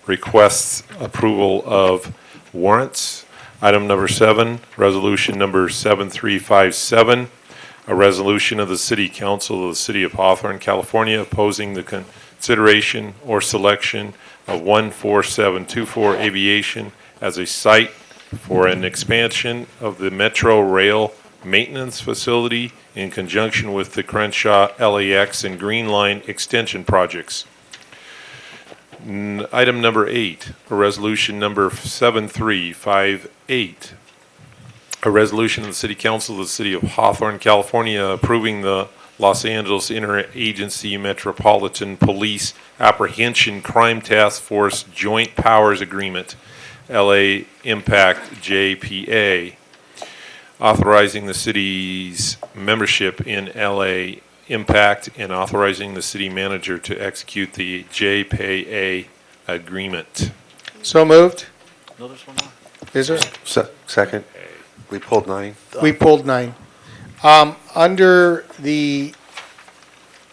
requests approval of warrants. Item number 7, resolution number 7357. A resolution of the City Council of the City of Hawthorne, California, opposing the consideration or selection of 14724 Aviation as a site for an expansion of the Metro Rail Maintenance Facility in conjunction with the Crenshaw LAX and Green Line extension projects. Item number 8, a resolution number 7358. A resolution of the City Council of the City of Hawthorne, California, approving the Los Angeles Interagency Metropolitan Police Apprehension Crime Task Force Joint Powers Agreement, LA Impact JPA, authorizing the city's membership in LA Impact and authorizing the city manager to execute the JPA agreement. So moved. No, there's one more. Is there? Second, we pulled 9. We pulled 9. Under the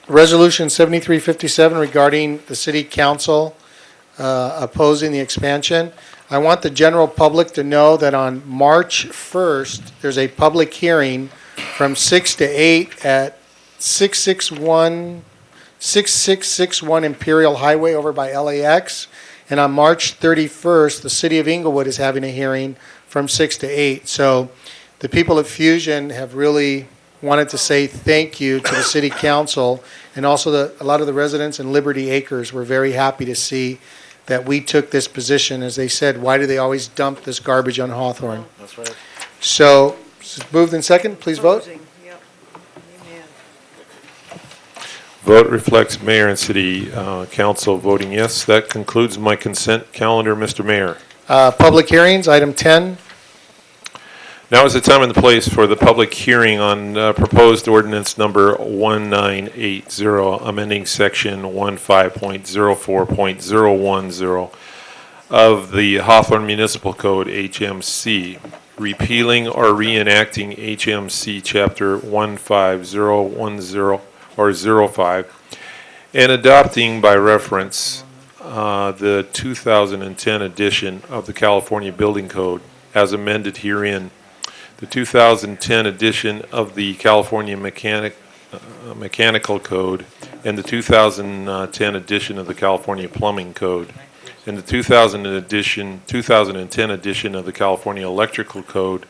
resolution 7357 regarding the city council opposing the expansion, I want the general public to know that on March 1st, there's a public hearing from 6 to 8 at 6661 Imperial Highway over by LAX. And on March 31st, the city of Inglewood is having a hearing from 6 to 8. So the people of Fusion have really wanted to say thank you to the city council, and also a lot of the residents in Liberty Acres were very happy to see that we took this position. As they said, why do they always dump this garbage on Hawthorne? That's right. So, moved in second, please vote. Closing, yep. Amen. Vote reflects mayor and city council voting yes. That concludes my consent calendar, Mr. Mayor. Public hearings, item 10. Now is the time and the place for the public hearing on proposed ordinance number 1980, amending section 15.04.010 of the Hawthorne Municipal Code, HMC, repealing or reenacting HMC Chapter 15010 or 05, and adopting by reference the 2010 edition of the California Building Code as amended herein, the 2010 edition of the California Mechanical Code, and the 2010 edition of the California Plumbing Code, and the 2010 edition of the California Electrical Code,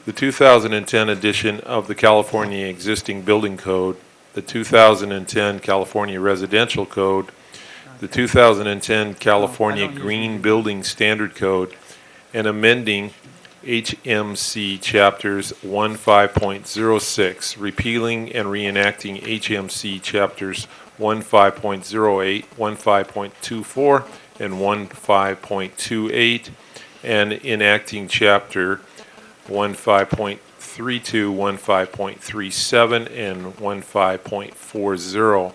the 2010 edition of the California Existing Building Code, the 2010 California Residential Code, the 2010 California Green Building Standard Code, and amending HMC Chapters 15.06, repealing and reenacting HMC Chapters 15.08, 15.24, and 15.28, and enacting Chapter 15.32, 15.37, and 15.40.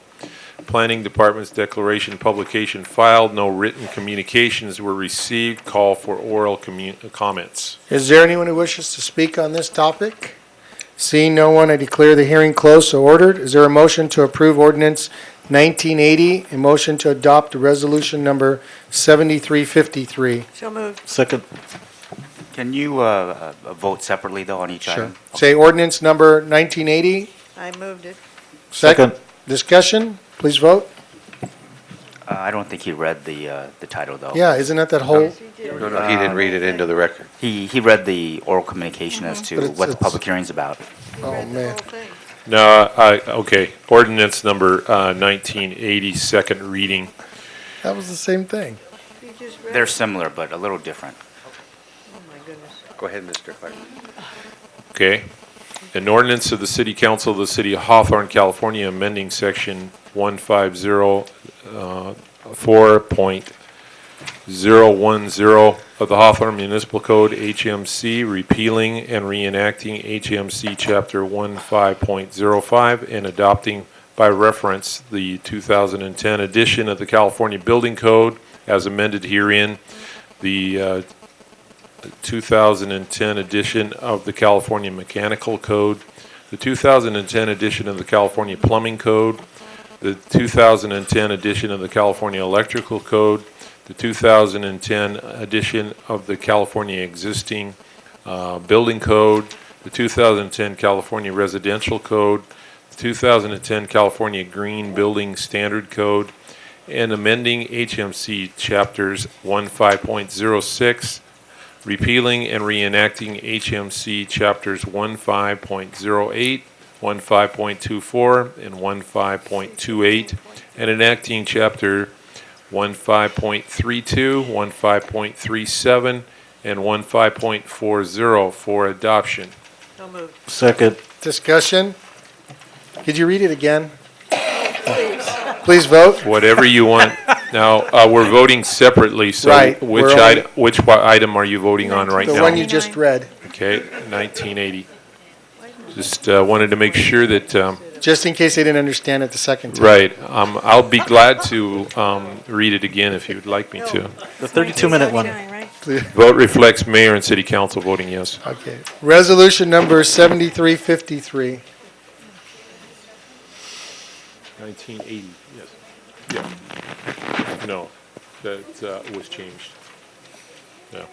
Planning Department's declaration publication filed, no written communications were received. Call for oral comments. Is there anyone who wishes to speak on this topic? Seeing no one, I declare the hearing closed, so ordered. Is there a motion to approve ordinance 1980, a motion to adopt resolution number 7353? So moved. Second. Can you vote separately, though, on each Sure. item? Say ordinance number 1980. I moved it. Second. Discussion, please vote. I don't think he read the title, though. Yeah, isn't that whole, Yes, he did. No, he didn't read it into the record. He read the oral communication as But to it's- what the it's- public hearing's about. oh, Read the man. whole thing. No, okay, ordinance number 1980, second reading. That was the same thing. He just read They're it. similar, but a little different. Oh, my goodness. Go ahead, Mr. Clark. Okay. An ordinance of the City Council of the City of Hawthorne, California, amending section 150.4.010 of the Hawthorne Municipal Code, HMC, repealing and reenacting HMC Chapter 15.05 and adopting by reference the 2010 edition of the California Building Code as amended herein, the 2010 edition of the California Mechanical Code, the 2010 edition of the California Plumbing Code, the 2010 edition of the California Electrical Code, the 2010 edition of the California Existing Building Code, the 2010 California Residential Code, the 2010 California Green Building Standard Code, and amending HMC Chapters 15.06, repealing and reenacting HMC Chapters 15.08, 15.24, and 15.28, and enacting Chapter 15.32, 15.37, and 15.40 for adoption. So moved. Second. Discussion? Could you read it again? Please vote. Whatever you want. Now, we're voting separately, so Right, which we're only- item, item are you voting on right The now? one you just read, Okay, 1980. Just wanted to make sure that, just in case they didn't understand it the second time. right, I'll be glad to read it again if you would like me to. The 32-minute one. Right? Vote reflects mayor and city council voting yes. Okay. Resolution number 7353. 1980, yes. Yeah. No, that was changed. No.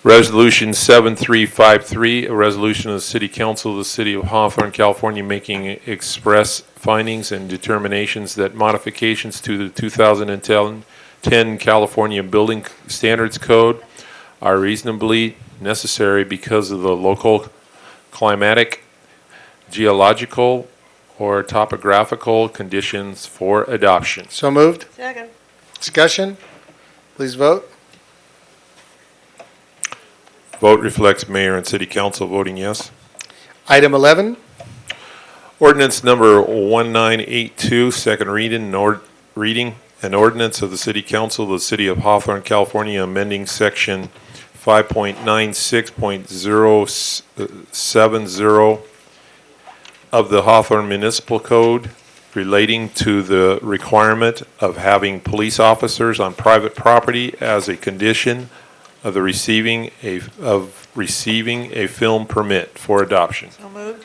Resolution 7353, a resolution of the City Council of the City of Hawthorne, California, making express findings and determinations that modifications to the 2010 California Building Standards Code are reasonably necessary because of the local climatic, geological, or topographical conditions for adoption. So moved. Second. Discussion? Please vote. Vote reflects mayor and city council voting yes. Item 11. Ordinance number 1982, second reading, an ordinance of the City Council of the City of Hawthorne, California, amending section 5.96.070 of the Hawthorne Municipal Code relating to the requirement of having police officers on private property as a condition of the receiving a film permit for adoption. So moved.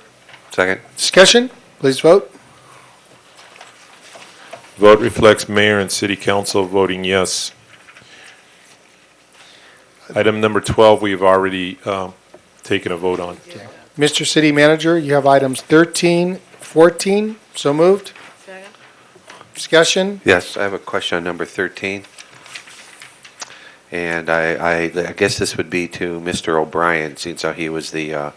Second. Discussion? Please vote. Vote reflects mayor and city council voting yes. Item number 12, we've already taken a vote on. Mr. City Manager, you have items 13, 14. So moved. Second. Discussion? Yes, I have a question on number 13. And I guess this would be to Mr. O'Brien, since he was the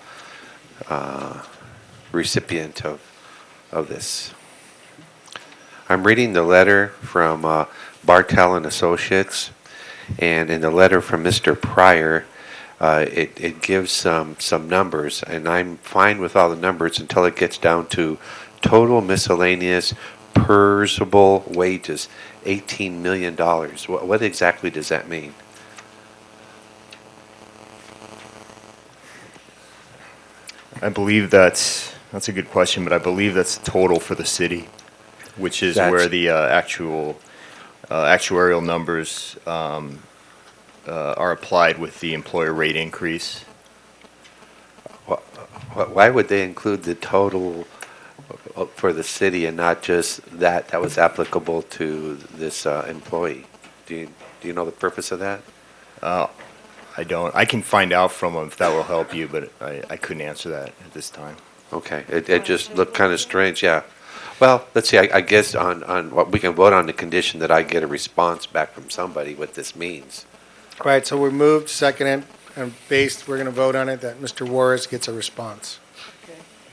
recipient of this. I'm reading the letter from Bartel and Associates, and in the letter from Mr. Pryor, it gives some numbers, and I'm fine with all the numbers until it gets down to total miscellaneous PERSable wages, $18 million. What exactly does that mean? I believe that's a good question, but I believe that's total for the city, which is where the actuarial numbers are applied with the employer rate increase. Why would they include the total for the city and not just that was applicable to this employee? Do you know the purpose of that? I don't. I can find out from them if that will help you, but I couldn't answer that at this time. Okay, it just looked kind of strange, yeah. Well, let's see, I guess on what we can vote on the condition that I get a response back from somebody what this means. All right, so we're moved, seconded, and based, we're going to vote on it, that Mr. Juarez gets a response.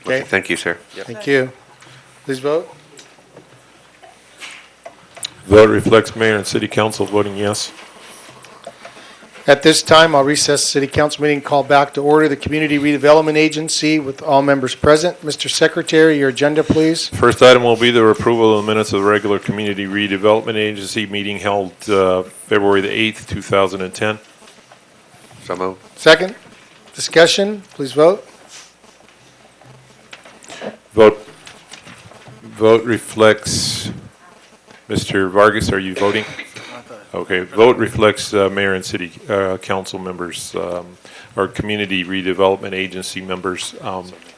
Okay? Thank you, sir. Thank you. Please vote. Vote reflects mayor and city council voting yes. At this time, I'll recess the city council meeting, call back to order the Community Redevelopment Agency with all members present. Mr. Secretary, your agenda, please. First item will be the approval of the minutes of the regular Community Redevelopment Agency meeting held February the 8th, 2010. So moved. Second, discussion, please vote. Vote reflects, Mr. Vargas, are you voting? Okay, vote reflects mayor and city council members, or Community Redevelopment Agency members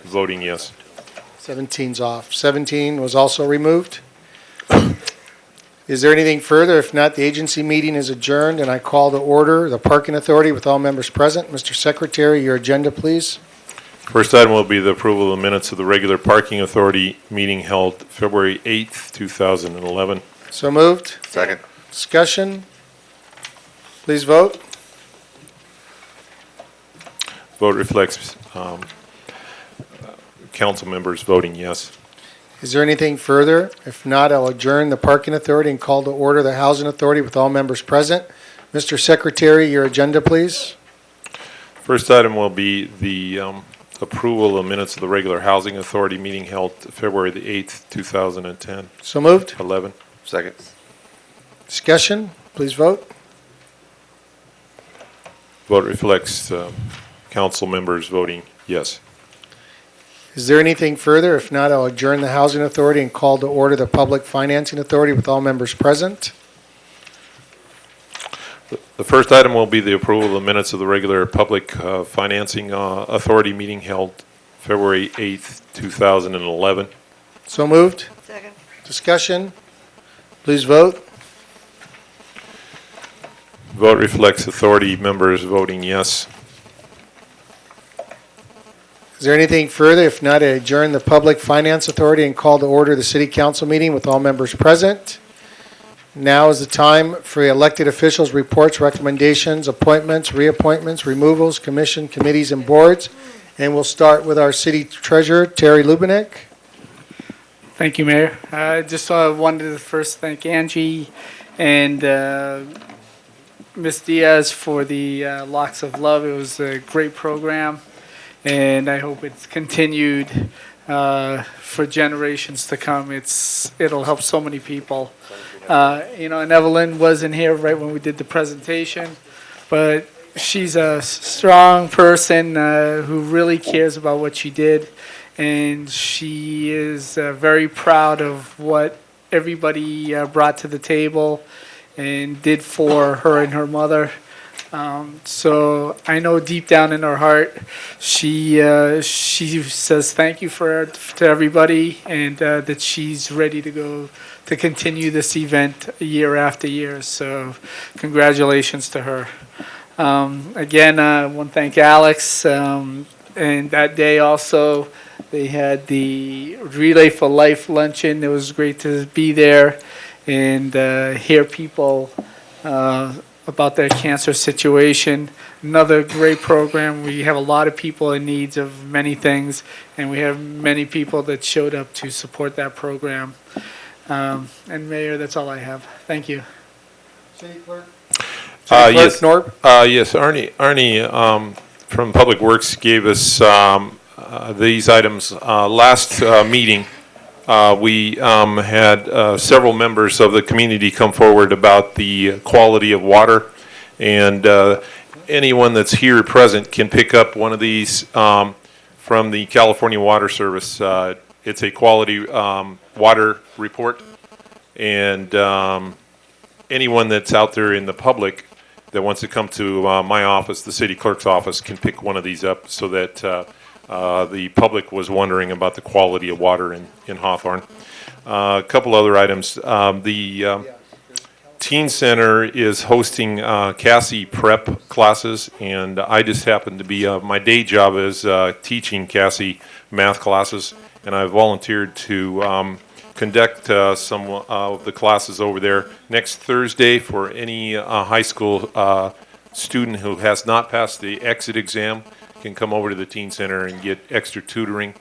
voting yes. 17's off. 17 was also removed. Is there anything further? If not, the agency meeting is adjourned, and I call to order the Parking Authority with all members present. Mr. Secretary, your agenda, please. First item will be the approval of the minutes of the regular Parking Authority meeting held February 8th, 2011. So moved. Second. Discussion. Please vote. Vote reflects council members voting yes. Is there anything further? If not, I'll adjourn the Parking Authority and call to order the Housing Authority with all members present. Mr. Secretary, your agenda, please. First item will be the approval of minutes of the regular Housing Authority meeting held February the 8th, 2010. So moved. 11. Second. Discussion. Please vote. Vote reflects council members voting yes. Is there anything further? If not, I'll adjourn the Housing Authority and call to order the Public Financing Authority with all members present. The first item will be the approval of the minutes of the regular Public Financing Authority meeting held February 8th, 2011. So moved. Second. Discussion. Please vote. Vote reflects authority members voting yes. Is there anything further? If not, I adjourn the Public Finance Authority and call to order the City Council meeting with all members present. Now is the time for elected officials' reports, recommendations, appointments, reappointments, removals, commission, committees, and boards. And we'll start with our City Treasurer, Terry Lubinek. Thank you, Mayor. I just wanted to first thank Angie and Ms. Diaz for the Locks of Love. It was a great program, and I hope it's continued for generations to come. It'll help so many people. And Evelyn wasn't here right when we did the presentation, but she's a strong person who really cares about what she did, and she is very proud of what everybody brought to the table and did for her and her mother. So I know deep down in her heart, she says thank you to everybody, and that she's ready to go to continue this event year after year. So congratulations to her. Again, I want to thank Alex. And that day also, they had the Relay for Life luncheon. It was great to be there and hear people about their cancer situation. Another great program. We have a lot of people in needs of many things, and we have many people that showed up to support that program. And Mayor, that's all I have. Thank you. City Clerk? Yes. Norb? Yes, Arnie, from Public Works gave us these items. Last meeting, we had several members of the community come forward about the quality of water, and anyone that's here present can pick up one of these from the California Water Service. It's a quality water report, and anyone that's out there in the public that wants to come to my office, the city clerk's office, can pick one of these up so that the public was wondering about the quality of water in Hawthorne. A couple other items. The Teen Center is hosting Cassie prep classes, and I just happen to be, my day job is teaching Cassie math classes, and I volunteered to conduct some of the classes over there next Thursday for any high school student who has not passed the exit exam can come over to the Teen Center and get extra tutoring.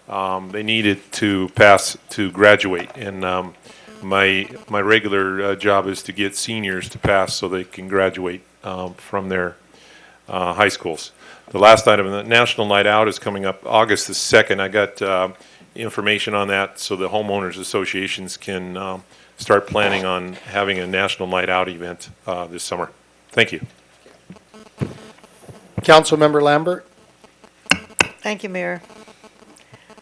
They need it to pass to graduate, and my regular job is to get seniors to pass so they can graduate from their high schools. The last item, the National Night Out is coming up August the 2nd. I got information on that so the homeowners associations can start planning on having a National Night Out event this summer. Thank you. Councilmember Lambert? Thank you, Mayor.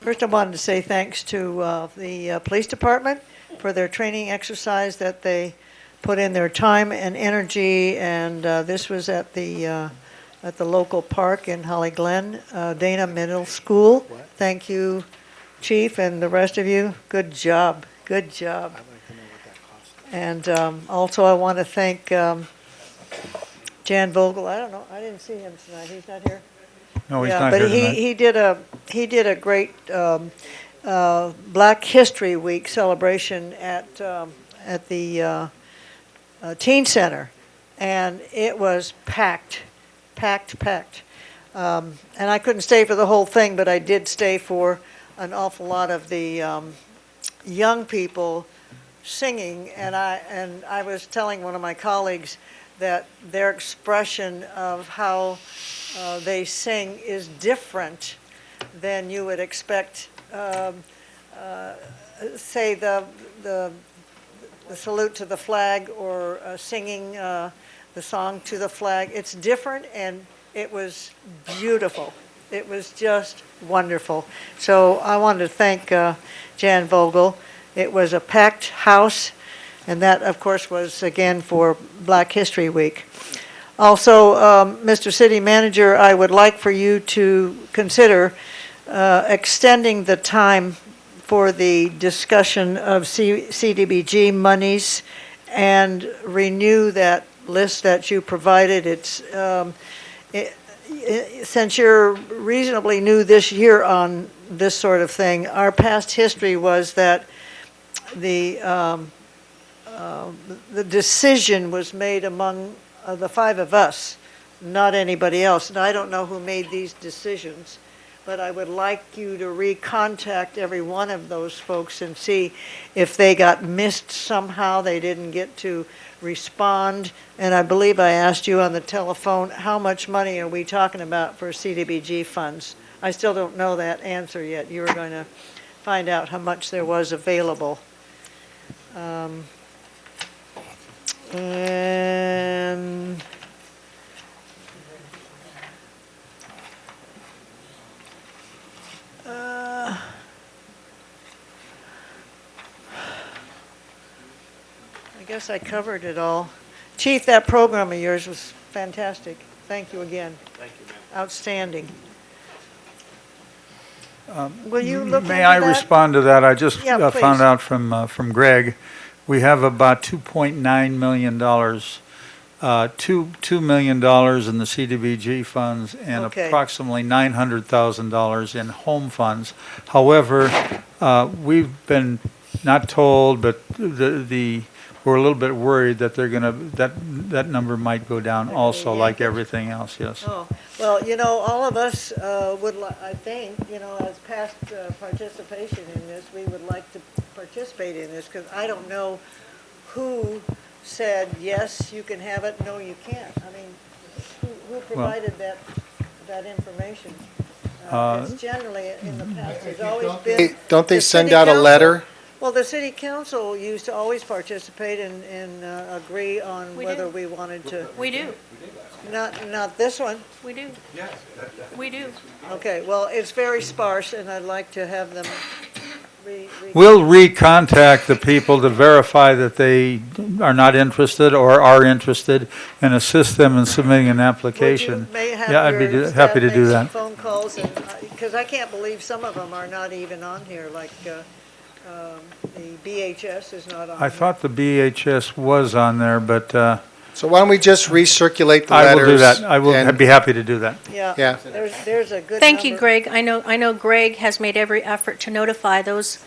First, I wanted to say thanks to the police department for their training exercise that they put in their time and energy, and this was at the local park in Holly Glen, Dana Middle School. Thank you, Chief, and the rest of you. Good job. Good job. And also, I want to thank Jan Vogel. I don't know. I didn't see him tonight. He's not here. No, he's Yeah, not but here tonight. he did a great Black History Week celebration at the Teen Center, and it was packed. And I couldn't stay for the whole thing, but I did stay for an awful lot of the young people singing, and I was telling one of my colleagues that their expression of how they sing is different than you would expect. Say the salute to the flag, or singing the song to the flag. It's different, and it was beautiful. It was just wonderful. So I wanted to thank Jan Vogel. It was a packed house, and that, of course, was, again, for Black History Week. Also, Mr. City Manager, I would like for you to consider extending the time for the discussion of CDBG monies and renew that list that you provided. Since you're reasonably new this year on this sort of thing, our past history was that the decision was made among the five of us, not anybody else. And I don't know who made these decisions, but I would like you to recontact every one of those folks and see if they got missed somehow, they didn't get to respond. And I believe I asked you on the telephone, how much money are we talking about for CDBG funds? I still don't know that answer yet. You were going to find out how much there was available. And I guess I covered it all. Chief, that program of yours was fantastic. Thank you again. Thank you, ma'am. Outstanding. Will you look into that? May I respond to that? I just Yeah, found please. out from Greg, we have about $2.9 million, $2 million in the CDBG funds and Okay. approximately $900,000 in home funds. However, we've been not told, but we're we're a little bit worried that they're gonna, that number might go down also, like everything else, yes. Oh, well, all of us I think, as past participation in this, we would like to participate in this, because I don't know who said, yes, you can have it, no, you can't. I mean, who provided that information? It's generally, in the past, there's always been. Don't they the send city out a council. letter? Well, the city council used to always participate and agree on We whether do. we wanted to. We do, Not this one. we do. We do. Okay, well, it's very sparse, and I'd like to have them We'll recontact the people to verify that they are not interested or are interested and assist them in submitting an application. Yeah, I'd be happy to do that. Phone calls, and, because I can't believe some of them are not even on here, like, the BHS is not on. I here. thought the BHS was on there, but So why don't we just recirculate the I letters? will do that. I will and- be happy to do that. Yeah. Yeah, there's a good Thank you, number. Greg. I know Greg has made every effort to notify those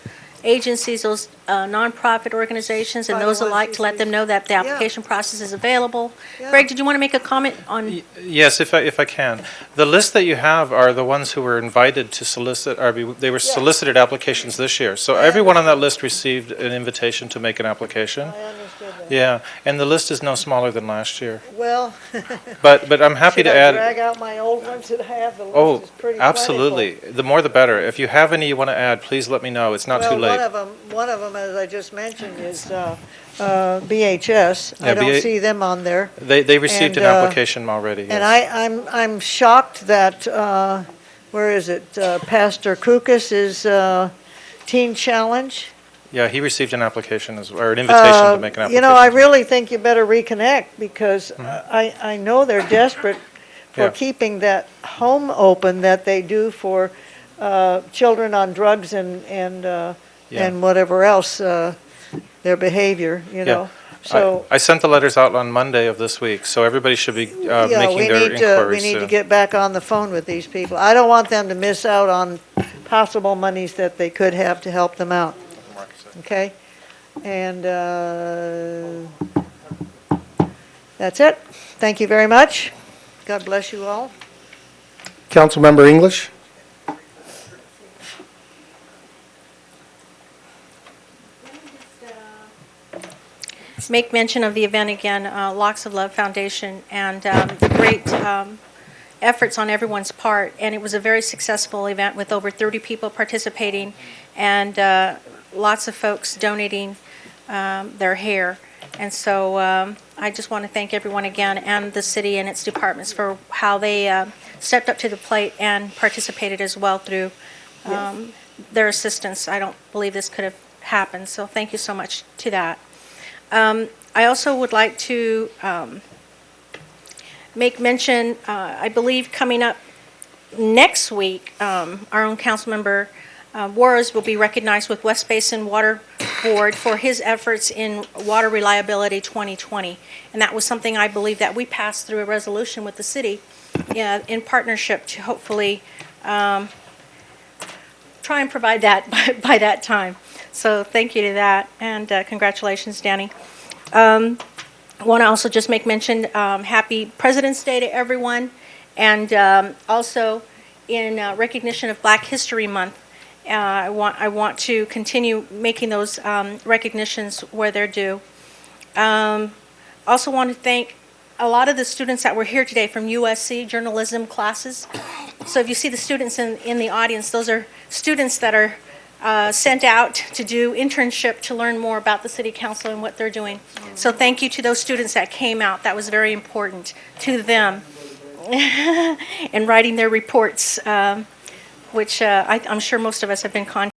agencies, those nonprofit organizations, and those alike, to let them know that the application process is available. Yeah. Greg, did you want to make a comment on? Yes, if I can. The list that you have are the ones who were invited to solicit, they were solicited applications this year. So everyone on that list received an invitation to make an application. I understood that. Yeah, and the list is no smaller than last year. Well. But I'm happy Should to I add. drag out my old ones that have? The Oh, list is pretty absolutely. plentiful. The more the better. If you have any you want to add, please let me know. It's not too late. One of them, as I just mentioned, is BHS. I Yeah, don't see them on there. They received an And, application already, And yes. I'm shocked that, where is it? Pastor Kukas is Teen Challenge. Yeah, he received an application or an invitation to make an application. I really think you better reconnect, because I know they're desperate for Yeah. keeping that home open that they do for children on drugs and whatever else, their behavior, Yeah. So. I sent the letters out on Monday of this week, so everybody should be Yeah, making their inquiries we need to soon. get back on the phone with these people. I don't want them to miss out on possible monies that they could have to help them out, okay? And that's it. Thank you very much. God bless you all. Councilmember English? Make mention of the event again, Locks of Love Foundation, and the great efforts on everyone's part. And it was a very successful event with over 30 people participating and lots of folks donating their hair. And so I just want to thank everyone again, and the city and its departments, for how they stepped up to the plate and participated as well through their assistance. I don't believe this could have happened, so thank you so much to that. I also would like to make mention, I believe coming up next week, our own Councilmember Juarez will be recognized with West Basin Water Board for his efforts in Water Reliability 2020. And that was something I believe that we passed through a resolution with the city in partnership to hopefully try and provide that by that time. So thank you to that, and congratulations, Danny. I want to also just make mention, happy President's Day to everyone, and also in recognition of Black History Month, I want to continue making those recognitions where they're due. Also want to thank a lot of the students that were here today from USC journalism classes. So if you see the students in the audience, those are students that are sent out to do internship to learn more about the City Council and what they're doing. So thank you to those students that came out. That was very important to them in writing their reports, which I'm sure most of us have been contacted